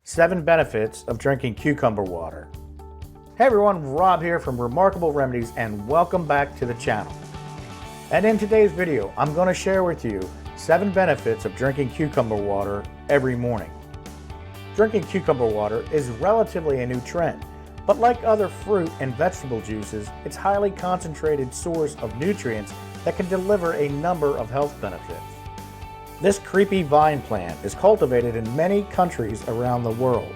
7 benefits of drinking cucumber water. Hey everyone, Rob here from Remarkable Remedies and welcome back to the channel. And in today's video, I'm going to share with you 7 benefits of drinking cucumber water every morning. Drinking cucumber water is relatively a new trend, but like other fruit and vegetable juices, it's a highly concentrated source of nutrients that can deliver a number of health benefits. This creepy vine plant is cultivated in many countries around the world.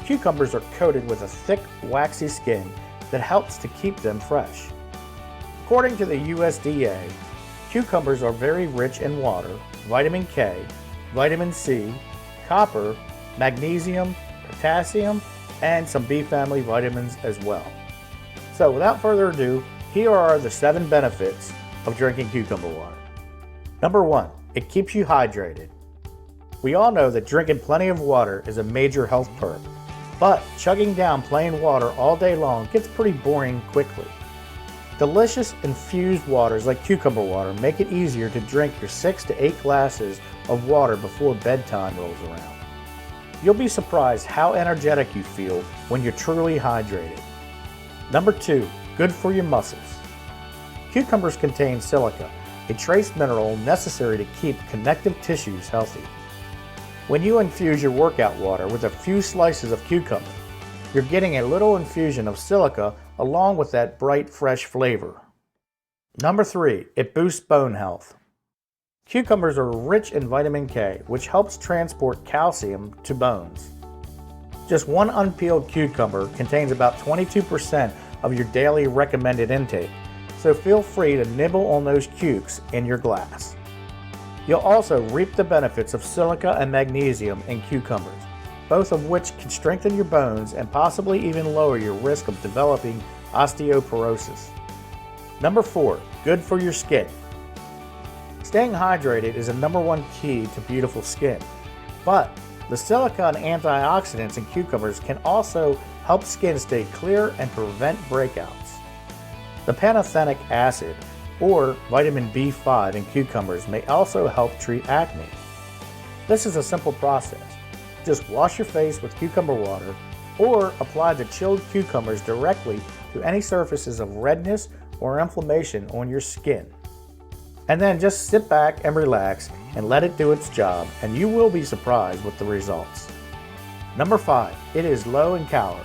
Cucumbers are coated with a thick, waxy skin that helps to keep them fresh. According to the USDA, cucumbers are very rich in water, vitamin K, vitamin C, copper, magnesium, potassium, and some B family vitamins as well. So without further ado, here are the 7 benefits of drinking cucumber water. Number 1. It keeps you hydrated. We all know that drinking plenty of water is a major health perk, but chugging down plain water all day long gets pretty boring quickly. Delicious infused waters like cucumber water make it easier to drink your 6 to 8 glasses of water before bedtime rolls around. You'll be surprised how energetic you feel when you're truly hydrated. Number 2, good for your muscles. Cucumbers contain silica, a trace mineral necessary to keep connective tissues healthy. When you infuse your workout water with a few slices of cucumber, you're getting a little infusion of silica along with that bright, fresh flavor. Number 3, it boosts bone health. Cucumbers are rich in vitamin K, which helps transport calcium to bones. Just one unpeeled cucumber contains about 22% of your daily recommended intake, so feel free to nibble on those cukes in your glass. You'll also reap the benefits of silica and magnesium in cucumbers, both of which can strengthen your bones and possibly even lower your risk of developing osteoporosis. Number 4, good for your skin. Staying hydrated is a number 1 key to beautiful skin, but the silica and antioxidants in cucumbers can also help skin stay clear and prevent breakouts. The pantothenic acid, or vitamin B5 in cucumbers, may also help treat acne. This is a simple process. Just wash your face with cucumber water or apply the chilled cucumbers directly to any surfaces of redness or inflammation on your skin. And then just sit back and relax and let it do its job, and you will be surprised with the results. Number 5, it is low in calories.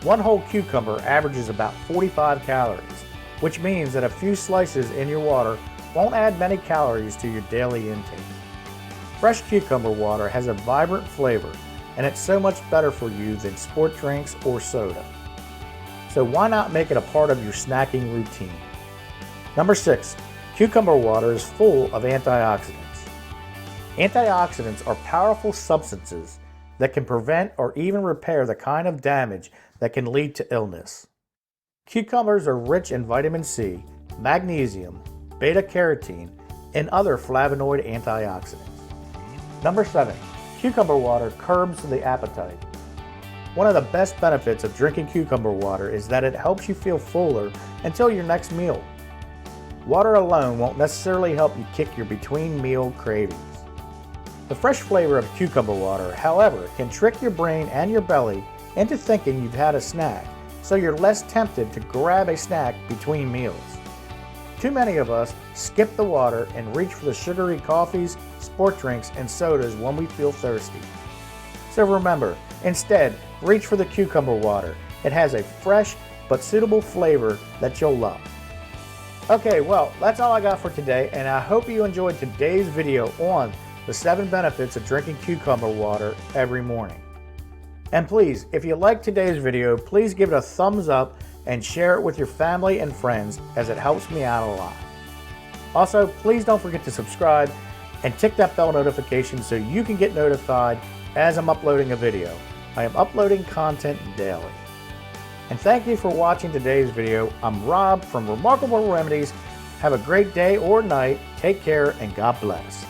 One whole cucumber averages about 45 calories, which means that a few slices in your water won't add many calories to your daily intake. Fresh cucumber water has a vibrant flavor, and it's so much better for you than sport drinks or soda. So why not make it a part of your snacking routine? Number 6, cucumber water is full of antioxidants. Antioxidants are powerful substances that can prevent or even repair the kind of damage that can lead to illness. Cucumbers are rich in vitamin C, magnesium, beta-carotene, and other flavonoid antioxidants. Number 7, cucumber water curbs the appetite. One of the best benefits of drinking cucumber water is that it helps you feel fuller until your next meal. Water alone won't necessarily help you kick your between meal cravings. The fresh flavor of cucumber water, however, can trick your brain and your belly into thinking you've had a snack, so you're less tempted to grab a snack between meals. Too many of us skip the water and reach for the sugary coffees, sport drinks, and sodas when we feel thirsty. So remember, instead, reach for the cucumber water. It has a fresh but suitable flavor that you'll love. Okay, well, that's all I got for today, and I hope you enjoyed today's video on the 7 benefits of drinking cucumber water every morning. And please, if you liked today's video, please give it a thumbs up and share it with your family and friends, as it helps me out a lot. Also, please don't forget to subscribe and tick that bell notification so you can get notified as I'm uploading a video. I am uploading content daily. And thank you for watching today's video. I'm Rob from Remarkable Remedies. Have a great day or night. Take care and God bless.